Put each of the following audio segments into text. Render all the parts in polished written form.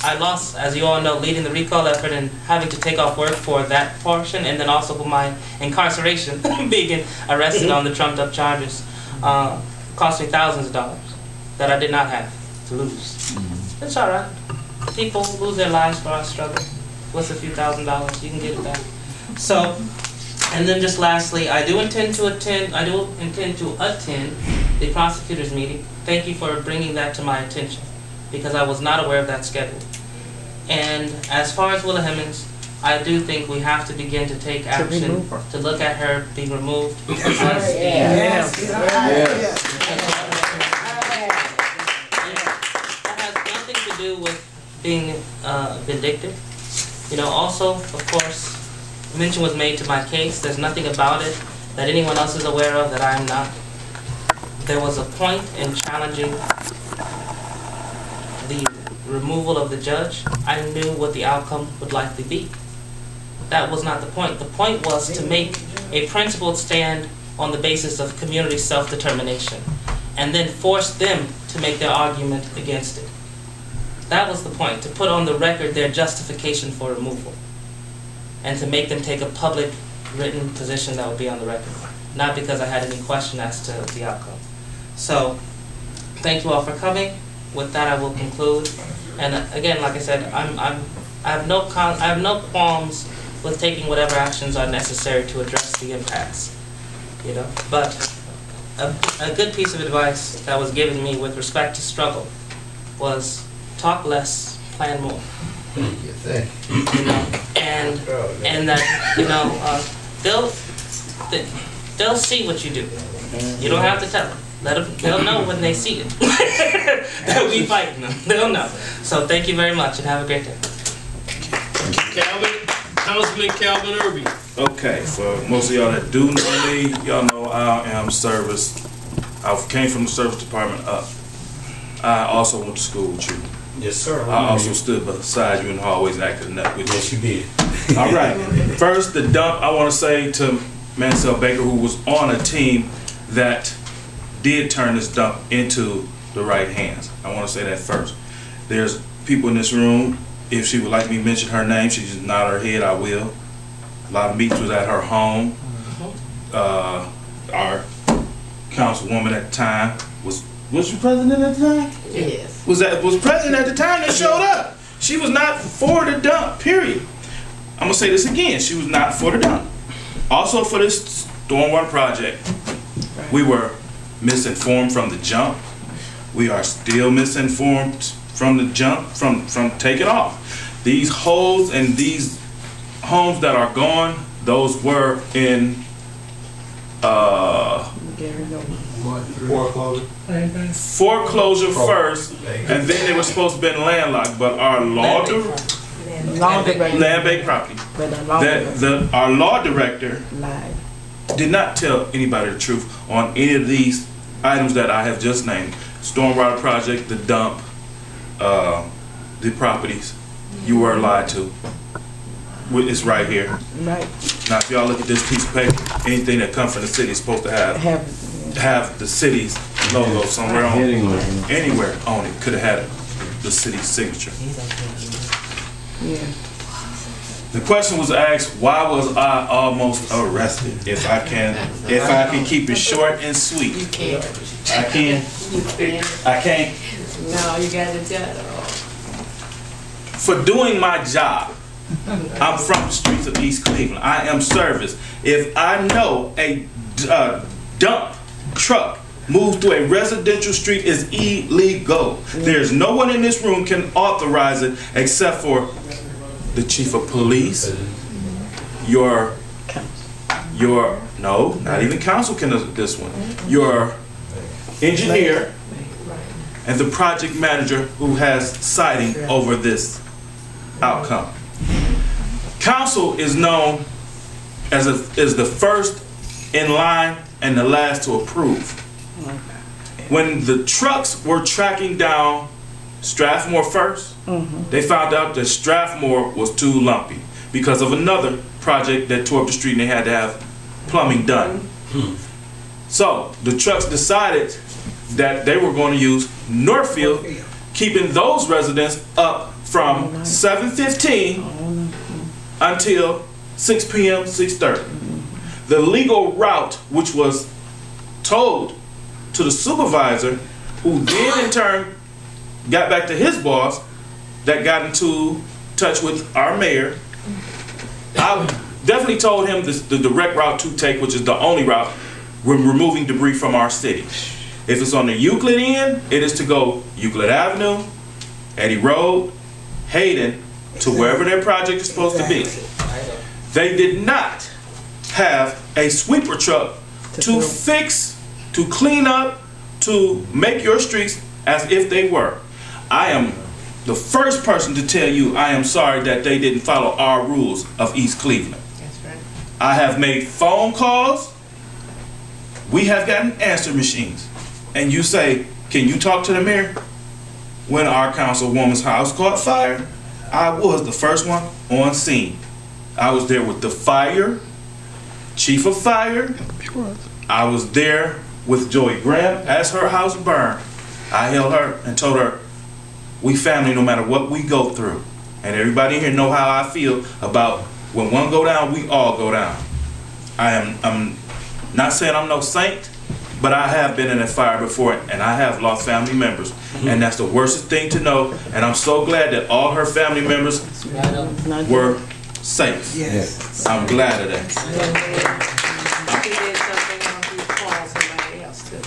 I lost, as you all know, leading the recall effort and having to take off work for that portion, and then also for my incarceration, being arrested on the trumped up charges, cost me thousands of dollars that I did not have to lose. It's all right. People lose their lives for our struggle. What's a few $1,000s? You can get it back. So, and then just lastly, I do intend to attend the prosecutor's meeting. Thank you for bringing that to my attention, because I was not aware of that schedule. And as far as Willa Hemmons, I do think we have to begin to take action to look at her being removed. That has nothing to do with being vindictive. You know, also, of course, mention was made to my case. There's nothing about it that anyone else is aware of that I am not. There was a point in challenging the removal of the judge. I knew what the outcome would likely be. That was not the point. The point was to make a principled stand on the basis of community self-determination and then force them to make their argument against it. That was the point, to put on the record their justification for removal and to make them take a public written position that would be on the record, not because I had any question as to the outcome. So, thank you all for coming. With that, I will conclude. And again, like I said, I have no qualms with taking whatever actions are necessary to address the impacts. You know, but a good piece of advice that was given me with respect to struggle was talk less, plan more. You know, and that, you know, they'll see what you do. You don't have to tell them. They'll know when they see it. They'll be fighting them. They'll know. So thank you very much and have a great day. Kelvin, Councilman Kelvin Earby. Okay, for most of y'all that do know me, y'all know I am service. I came from the service department up. I also went to school with you. Yes, sir. I also stood beside you in the hallways acting up with you. Yes, you did. All right. First, the dump. I want to say to Mansell Baker, who was on a team that did turn this dump into the right hands. I want to say that first. There's people in this room. If she would like me to mention her name, she just nod her head, I will. A lot of meetings was at her home. Our councilwoman at the time was you president at the time? Yes. Was president at the time that showed up. She was not for the dump, period. I'm gonna say this again, she was not for the dump. Also for this stormwater project, we were misinformed from the jump. We are still misinformed from the jump, from taking off. These holes and these homes that are gone, those were in foreclosure first, and then they were supposed to be landlocked, but our land-based property. Our law director did not tell anybody the truth on any of these items that I have just named. Stormwater project, the dump, the properties. You were lied to. It's right here. Right. Now, if y'all look at this piece of paper, anything that comes from the city is supposed to have the city's logo somewhere on it. Anywhere on it could have had the city's signature. Yeah. The question was asked, why was I almost arrested? If I can keep it short and sweet. You can't. I can. I can't. No, you got to tell it all. For doing my job. I'm from the streets of East Cleveland. I am service. If I know a dump truck moves through a residential street is illegal, there's no one in this room can authorize it except for the chief of police, no, not even council can do this one, your engineer, and the project manager who has sighting over this outcome. Council is known as the first in line and the last to approve. When the trucks were tracking down Strathmore first, they found out that Strathmore was too lumpy because of another project that tore up the street and they had to have plumbing done. So the trucks decided that they were going to use Northfield, keeping those residents up from 7:15 until 6 p.m., 6:30. The legal route, which was told to the supervisor, who then in turn got back to his boss, that got into touch with our mayor. I definitely told him the direct route to take, which is the only route, when removing debris from our city. If it's on the Euclid end, it is to go Euclid Avenue, Eddy Road, Hayden, to wherever their project is supposed to be. They did not have a sweeper truck to fix, to clean up, to make your streets as if they were. I am the first person to tell you I am sorry that they didn't follow our rules of East Cleveland. That's right. I have made phone calls. We have gotten answer machines. And you say, can you talk to the mayor? When our councilwoman's house caught fire, I was the first one on scene. I was there with the fire, chief of fire. I was there with Joei Graham as her house burned. I held her and told her, we family no matter what we go through. And everybody here know how I feel about when one go down, we all go down. I'm not saying I'm no saint, but I have been in a fire before and I have lost family members. And that's the worst thing to know. And I'm so glad that all her family members were safe. Yes. I'm glad of that. He did something else, he called somebody else too.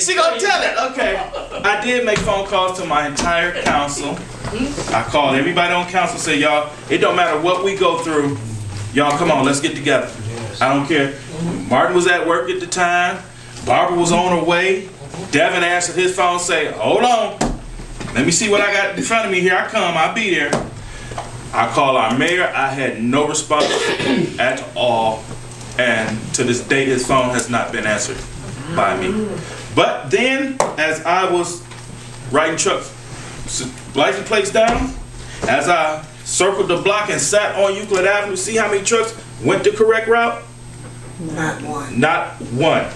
She gonna tell it. Okay. I did make phone calls to my entire council. I called everybody on council, say, y'all, it don't matter what we go through. Y'all come on, let's get together. I don't care. Martin was at work at the time. Barbara was on her way. Devin answered his phone, say, hold on. Let me see what I got in front of me. Here I come. I'll be there. I called our mayor. I had no response at all. And to this day, his phone has not been answered by me. But then, as I was writing trucks, license plates down, as I circled the block and sat on Euclid Avenue, see how many trucks went the correct route? Not one. Not one.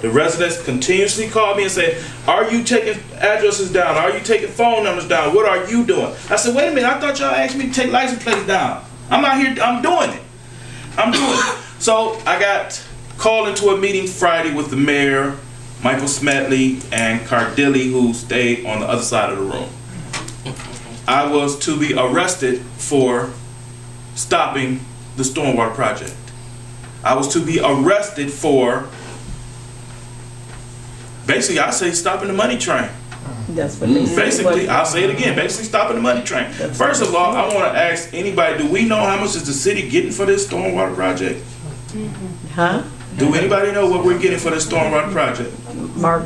The residents continuously called me and said, are you taking addresses down? Are you taking phone numbers down? What are you doing? I said, wait a minute, I thought y'all asked me to take license plates down. I'm out here, I'm doing it. I'm doing it. So I got called into a meeting Friday with the mayor, Michael Smedley, and Cardilli, who stayed on the other side of the room. I was to be arrested for stopping the stormwater project. I was to be arrested for, basically, I say stopping the money train. That's what they Basically, I'll say it again, basically stopping the money train. First of all, I want to ask anybody, do we know how much is the city getting for this stormwater project? Huh? Do anybody know what we're getting for this stormwater project? Mark.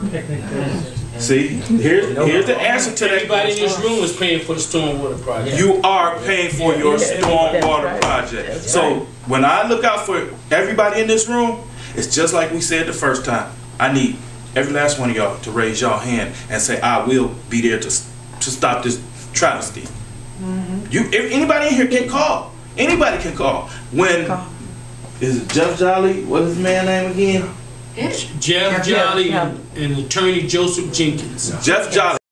See, here's the answer to that. Everybody in this room is paying for the stormwater project. You are paying for your stormwater project. So when I look out for everybody in this room, it's just like we said the first time. I need every last one of y'all to raise y'all hand and say, I will be there to stop this travesty. If anybody in here can call. Anybody can call. When is it Jeff Jolly? What is his man's name again? Jeff Jolly and attorney Joseph Jenkins. Jeff Jolly.